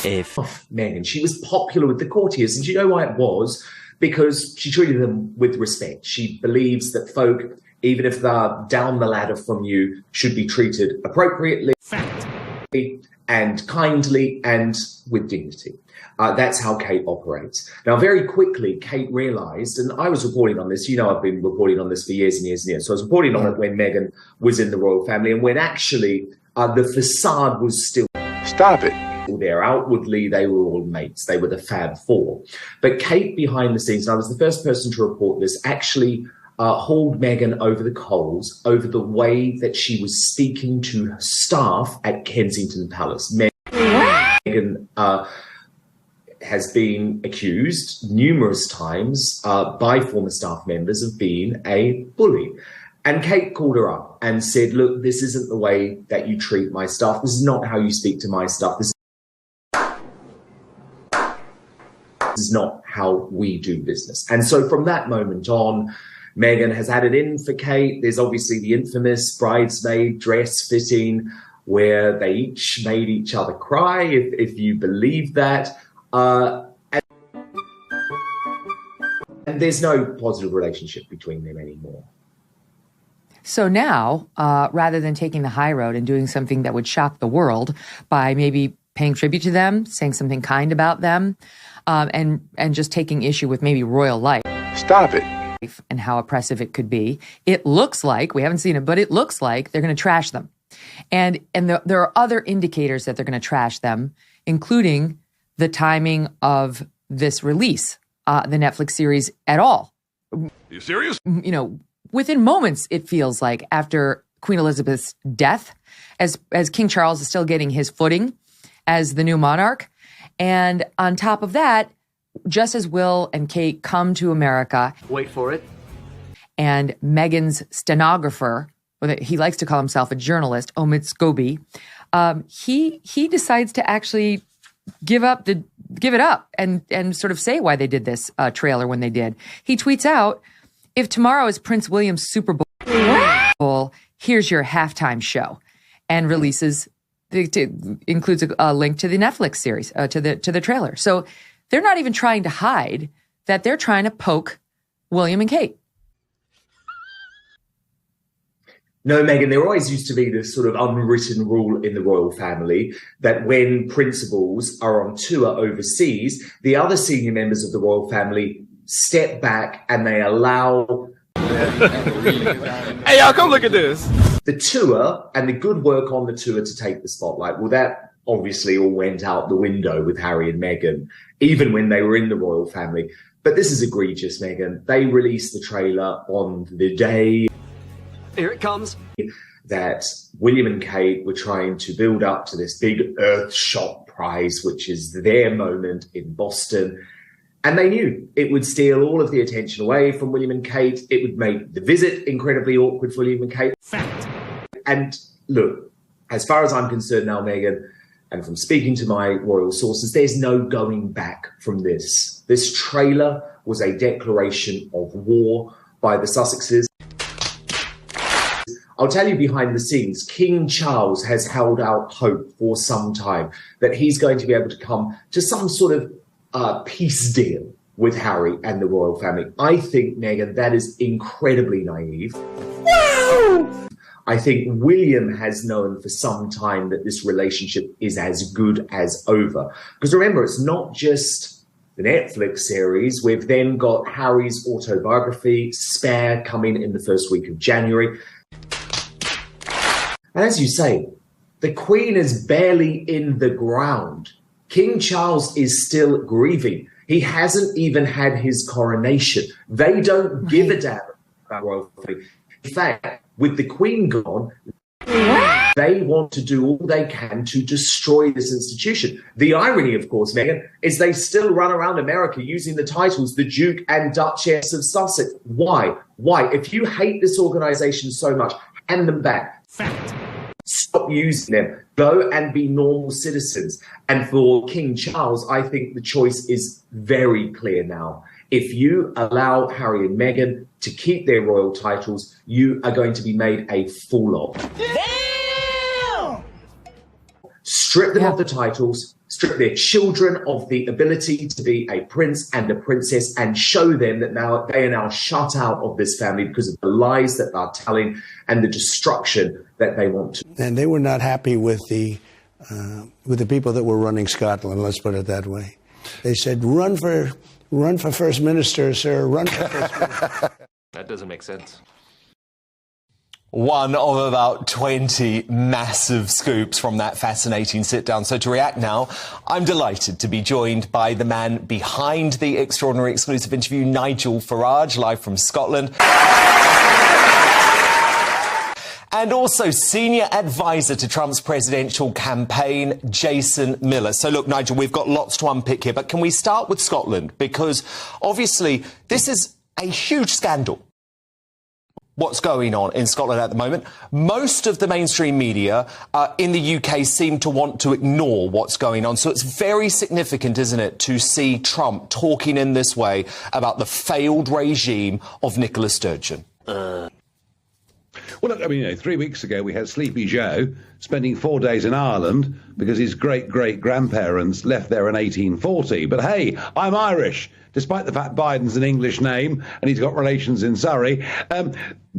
Meghan. She was popular with the courtiers, and do you know why it was? Because she treated them with respect. She believes that folk, even if they're down the ladder from you, should be treated appropriately and kindly and with dignity. That's how Kate operates. Now, very quickly, Kate realised, and I was reporting on this, you know, I've been reporting on this for years and years and years. So I was reporting on it when Meghan was in the royal family, and when actually the facade was still... Stop it. There. Outwardly, they were all mates. They were the Fab Four. But Kate, behind the scenes, and I was the first person to report this, actually hauled Meghan over the coals over the way that she was speaking to her staff at Kensington Palace. Meghan has been accused numerous times by former staff members of being a bully. And Kate called her up and said, look, this isn't the way that you treat my staff. This is not how you speak to my staff. This is not how we do business. And so from that moment on, Meghan has had it in for Kate. There's obviously the infamous bridesmaid dress fitting where they each made each other cry, if you believe that. And there's no positive relationship between them anymore. So now, rather than taking the high road and doing something that would shock the world by maybe paying tribute to them, saying something kind about them, and just taking issue with maybe royal life. Stop it. And how oppressive it could be. It looks like, we haven't seen it, but it looks like they're going to trash them. And there are other indicators that they're going to trash them, including the timing of this release, the Netflix series at all. Are you serious? You know, within moments, it feels like after Queen Elizabeth's death, as King Charles is still getting his footing as the new monarch. And on top of that, just as Will and Kate come to America. Wait for it. And Meghan's stenographer, he likes to call himself a journalist, Omid Scobie, he decides to actually give it up and sort of say why they did this trailer when they did. He tweets out, if tomorrow is Prince William's Super Bowl, here's your halftime show, and includes a link to the Netflix series, to the trailer. So they're not even trying to hide that they're trying to poke William and Kate. No, Meghan, there always used to be this sort of unwritten rule in the royal family that when principals are on tour overseas, the other senior members of the royal family step back and they allow... Hey, y'all, come look at this. The tour and the good work on the tour to take the spotlight. Well, that obviously all went out the window with Harry and Meghan, even when they were in the royal family. But this is egregious, Meghan. They released the trailer on the day... Here it comes. ...that William and Kate were trying to build up to this big Earthshot prize, which is their moment in Boston. And they knew it would steal all of the attention away from William and Kate. It would make the visit incredibly awkward for William and Kate. Fact. And look, as far as I'm concerned now, Meghan, and from speaking to my royal sources, there's no going back from this. This trailer was a declaration of war by the Sussexes. I'll tell you behind the scenes, King Charles has held out hope for some time that he's going to be able to come to some sort of peace deal with Harry and the royal family. I think, Meghan, that is incredibly naive. Wow! I think William has known for some time that this relationship is as good as over. Because remember, it's not just the Netflix series. We've then got Harry's autobiography, Spare, coming in the first week of January. And as you say, the Queen is barely in the ground. King Charles is still grieving. He hasn't even had his coronation. They don't give a damn about royal family. In fact, with the Queen gone, they want to do all they can to destroy this institution. The irony, of course, Meghan, is they still run around America using the titles the Duke and Duchess of Sussex. Why? Why? If you hate this organization so much, hand them back. Fact. Stop using them. Go and be normal citizens. And for King Charles, I think the choice is very clear now. If you allow Harry and Meghan to keep their royal titles, you are going to be made a fool of. Damn! strip them of the titles, strip their children of the ability to be a prince and a princess, and show them that now they are now shut out of this family because of the lies that they're telling and the destruction that they want to. And they were not happy with the people that were running Scotland, let's put it that way. They said, run for First Minister, sir, run for First Minister. That doesn't make sense. One of about 20 massive scoops from that fascinating sit-down. So to react now, I'm delighted to be joined by the man behind the extraordinary exclusive interview, Nigel Farage, live from Scotland. And also senior advisor to Trump's presidential campaign, Jason Miller. So look, Nigel, we've got lots to unpick here, but can we start with Scotland? Because obviously this is a huge scandal. What's going on in Scotland at the moment. Most of the mainstream media in the UK seem to want to ignore what's going on. So it's very significant, isn't it, to see Trump talking in this way about the failed regime of Nicola Sturgeon. Well, look, I mean, 3 weeks ago we had Sleepy Joe spending 4 days in Ireland because his great-great-grandparents left there in 1840. But hey, I'm Irish, despite the fact Biden's an English name and he's got relations in Surrey.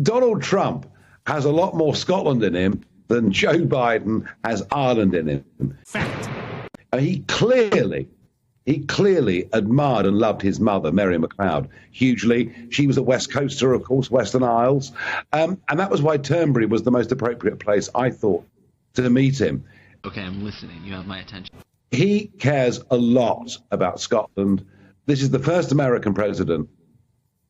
Donald Trump has a lot more Scotland in him than Joe Biden has Ireland in him. Fact. He clearly admired and loved his mother, Mary MacLeod, hugely. She was a West Coaster, of course, Western Isles. And that was why Turnberry was the most appropriate place, I thought, to meet him. Okay, I'm listening. You have my attention. He cares a lot about Scotland. This is the first American president,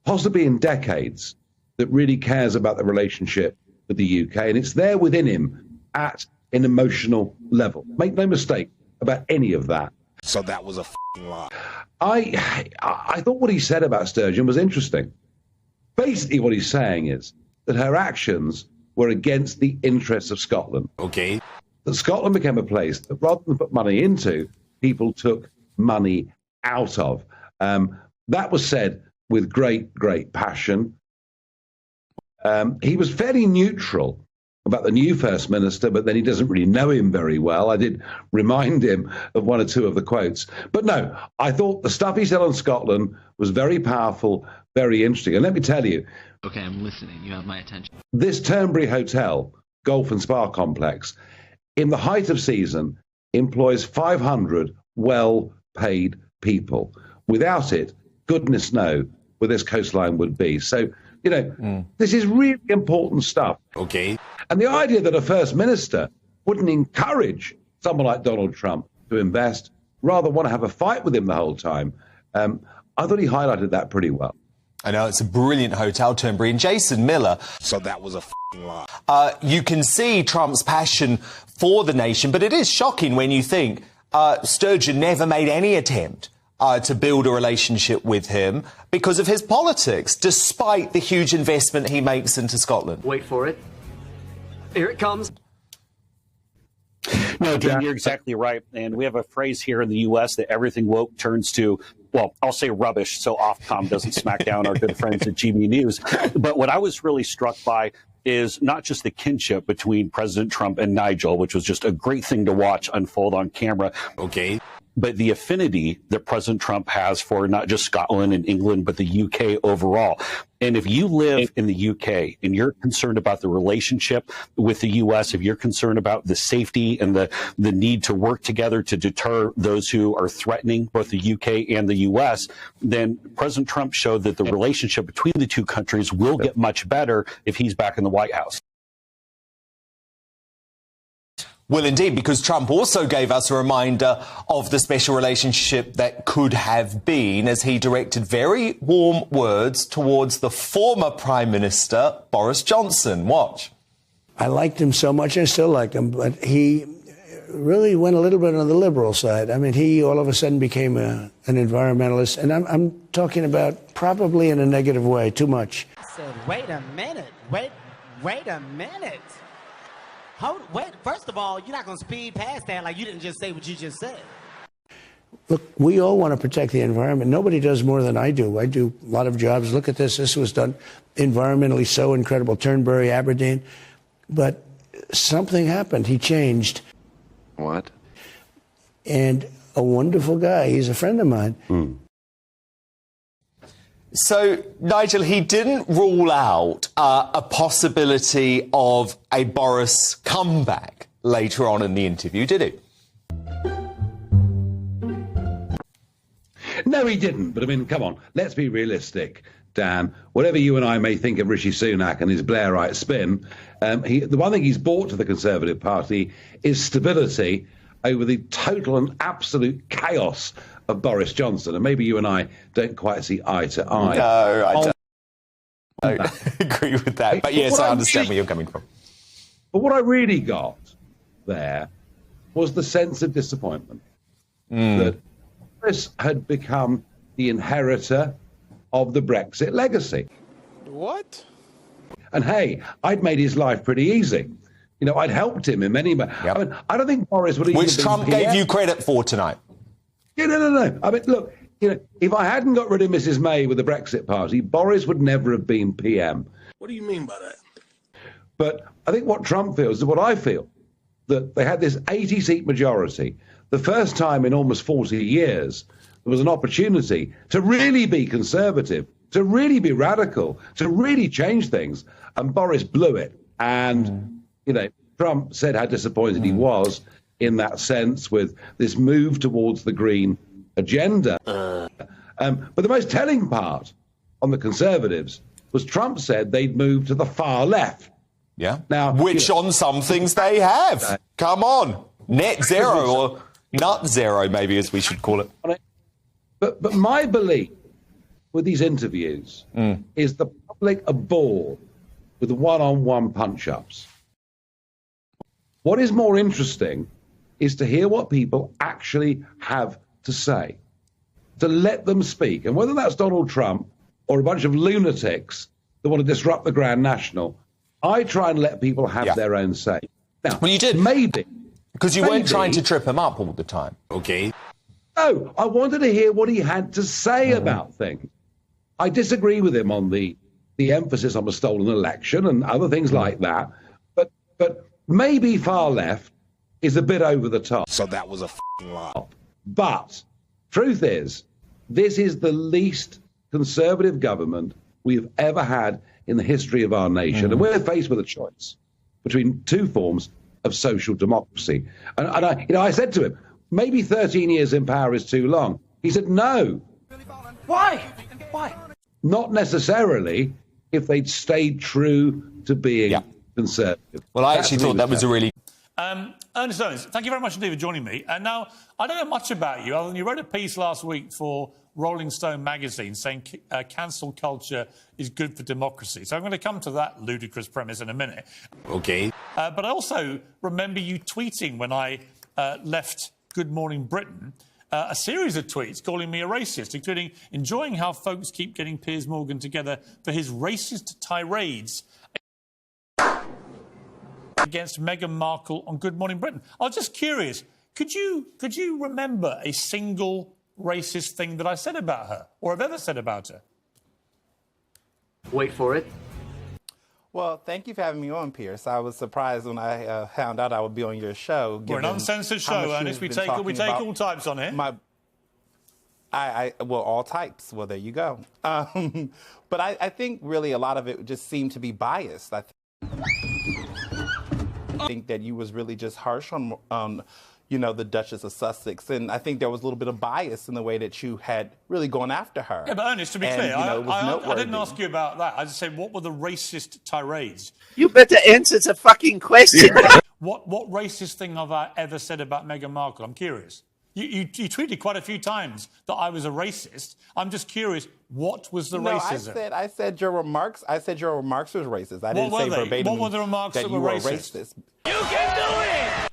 possibly in decades, that really cares about the relationship with the UK. And it's there within him at an emotional level. Make no mistake about any of that. So that was a lie. I thought what he said about Sturgeon was interesting. Basically, what he's saying is that her actions were against the interests of Scotland. Okay. That Scotland became a place that rather than put money into, people took money out of. That was said with great, great passion. He was fairly neutral about the new First Minister, but then he doesn't really know him very well. I did remind him of one or two of the quotes. But no, I thought the stuff he said on Scotland was very powerful, very interesting. And let me tell you. Okay, I'm listening. You have my attention. This Turnberry Hotel, Golf and Spa Complex, in the height of season, employs 500 well-paid people. Without it, goodness know where this coastline would be. So, this is really important stuff. Okay. And the idea that a First Minister wouldn't encourage someone like Donald Trump to invest, rather want to have a fight with him the whole time, I thought he highlighted that pretty well. I know, it's a brilliant hotel, Turnberry. And Jason Miller. So that was a lie. You can see Trump's passion for the nation, but it is shocking when you think Sturgeon never made any attempt to build a relationship with him because of his politics, despite the huge investment he makes into Scotland. Wait for it. Here it comes. No, Dean, you're exactly right. And we have a phrase here in the U.S. that everything woke turns to, well, I'll say rubbish so Ofcom doesn't smack down our good friends at GB News. But what I was really struck by is not just the kinship between President Trump and Nigel, which was just a great thing to watch unfold on camera. Okay. But the affinity that President Trump has for not just Scotland and England, but the UK overall. And if you live in the UK and you're concerned about the relationship with the US, if you're concerned about the safety and the need to work together to deter those who are threatening both the UK and the US, then President Trump showed that the relationship between the two countries will get much better if he's back in the White House. Well, indeed, because Trump also gave us a reminder of the special relationship that could have been as he directed very warm words towards the former Prime Minister, Boris Johnson. Watch. I liked him so much, I still like him, but he really went a little bit on the liberal side. I mean, he all of a sudden became an environmentalist, and I'm talking about probably in a negative way, too much. I said, wait a minute, wait a minute. Wait, first of all, you're not going to speed past that like you didn't just say what you just said. Look, we all want to protect the environment. Nobody does more than I do. I do a lot of jobs. Look at this. This was done environmentally so incredible. Turnberry, Aberdeen. But something happened. He changed. What? And a wonderful guy. He's a friend of mine. So, Nigel, he didn't rule out a possibility of a Boris comeback later on in the interview, did he? No, he didn't. But I mean, come on, let's be realistic, Dan. Whatever you and I may think of Rishi Sunak and his Blairite spin, the one thing he's brought to the Conservative Party is stability over the total and absolute chaos of Boris Johnson. And maybe you and I don't quite see eye to eye. No, I don't agree with that. But yes, I understand where you're coming from. But what I really got there was the sense of disappointment that Boris had become the inheritor of the Brexit legacy. What? And hey, I'd made his life pretty easy. You know, I'd helped him in many ways. Yep. I mean, I don't think Boris would even Which Trump gave you credit for tonight. Yeah, no. I mean, look, you know, if I hadn't got rid of Mrs. May with the Brexit Party, Boris would never have been PM. What do you mean by that? But I think what Trump feels is what I feel, that they had this 80-seat majority. The first time in almost 40 years, there was an opportunity to really be conservative, to really be radical, to really change things. And Boris blew it. And, you know, Trump said how disappointed he was in that sense with this move towards the green agenda. But the most telling part on the Conservatives was Trump said they'd moved to the far left. Yeah. Now, which on some things they have. Come on. Net zero or nut zero, maybe, as we should call it. But my belief with these interviews is the public are bored with the one-on-one punch-ups. What is more interesting is to hear what people actually have to say, to let them speak. And whether that's Donald Trump or a bunch of lunatics that want to disrupt the Grand National, I try and let people have their own say. Now, well, you did. Maybe. Because you weren't trying to trip him up all the time. Okay. No, I wanted to hear what he had to say about things. I disagree with him on the emphasis on a stolen election and other things like that. But maybe far left is a bit over the top. So that was a lie. But truth is, this is the least conservative government we've ever had in the history of our nation. And we're faced with a choice between two forms of social democracy. And I said to him, maybe 13 years in power is too long. He said, no. Why? Why? Not necessarily if they'd stayed true to being conservative. Well, I actually thought that was a really... Ernest, thank you very much indeed for joining me. And now, I don't know much about you, other than you wrote a piece last week for Rolling Stone magazine saying cancel culture is good for democracy. So I'm going to come to that ludicrous premise in a minute. Okay. But I also remember you tweeting when I left Good Morning Britain, a series of tweets calling me a racist, including enjoying how folks keep getting Piers Morgan together for his racist tirades against Meghan Markle on Good Morning Britain. I was just curious, could you remember a single racist thing that I said about her, or have ever said about her? Wait for it. Well, thank you for having me on, Pierce. I was surprised when I found out I would be on your show. We're an uncensored show, Ernest. We take all types on here. Well, all types. Well, there you go. But I think really a lot of it just seemed to be biased. I think that you was really just harsh on the Duchess of Sussex. And I think there was a little bit of bias in the way that you had really gone after her. Yeah, but Ernest, to be clear, I didn't ask you about that. I just said, what were the racist tirades? You better answer the fucking question. What racist thing have I ever said about Meghan Markle? I'm curious. You tweeted quite a few times that I was a racist. I'm just curious, what was the racism? I said your remarks. I said your remarks was racist. I didn't say verbatim. What were the remarks that were racist? You can do it.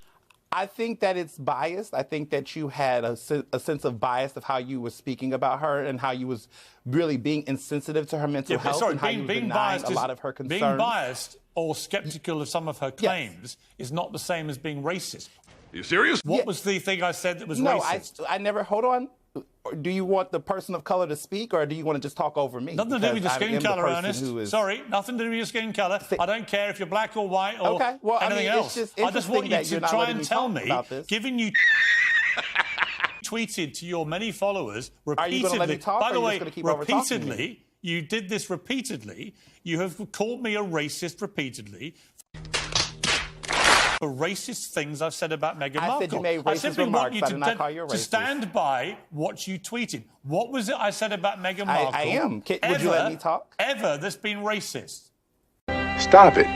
I think that it's biased. I think that you had a sense of bias of how you were speaking about her and how you was really being insensitive to her mental health and how you were denying a lot of her concerns. Being biased or sceptical of some of her claims is not the same as being racist. Are you serious? What was the thing I said that was racist? I never. Hold on. do you want the person of color to speak, or do you want to just talk over me? Nothing to do with your skin colour, Ernest. Is... Sorry, nothing to do with your skin colour. I don't care if you're black or white or anything else. I just want you to try and tell me, given you tweeted to your many followers repeatedly. Are you going to let me talk? By the way, repeatedly, you did this repeatedly. You have called me a racist repeatedly. For racist things I've said about Meghan Markle. I said you made racist remarks. I did not call you a racist. To stand by what you tweeted. What was it I said about Meghan Markle? I am. Would you let me talk? Ever that's been racist? Stop it.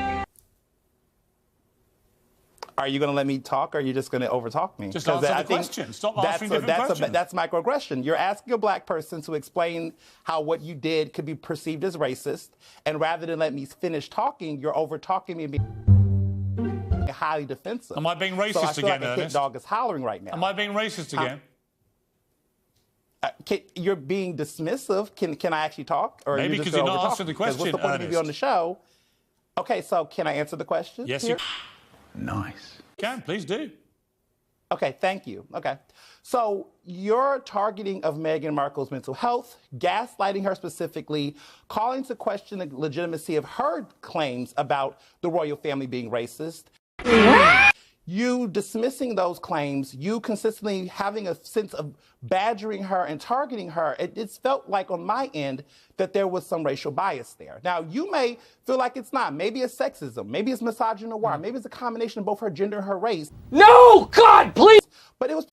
Are you going to let me talk, or are you just going to overtalk me? Just answer the question. Stop asking different questions. That's microaggression. You're asking a black person to explain how what you did could be perceived as racist, and rather than let me finish talking, you're over-talking me and being highly defensive. Am I being racist so I feel again, like a hit dog is hollering right now. Am I being racist again? You're being dismissive. Can I actually talk? Or Maybe because you're not answering the question, what's the point of you on the show? Okay, so can I answer the question? Yes, here? Nice. Can, please do. Okay, thank you. Okay. So your targeting of Meghan Markle's mental health, gaslighting her specifically, calling to question the legitimacy of her claims about the royal family being racist, you dismissing those claims, you consistently having a sense of badgering her and targeting her, it's felt like on my end that there was some racial bias there. Now, you may feel like it's not. Maybe it's sexism. Maybe it's misogynoir. Maybe it's a combination of both her gender and her race. No! God, please! But it was...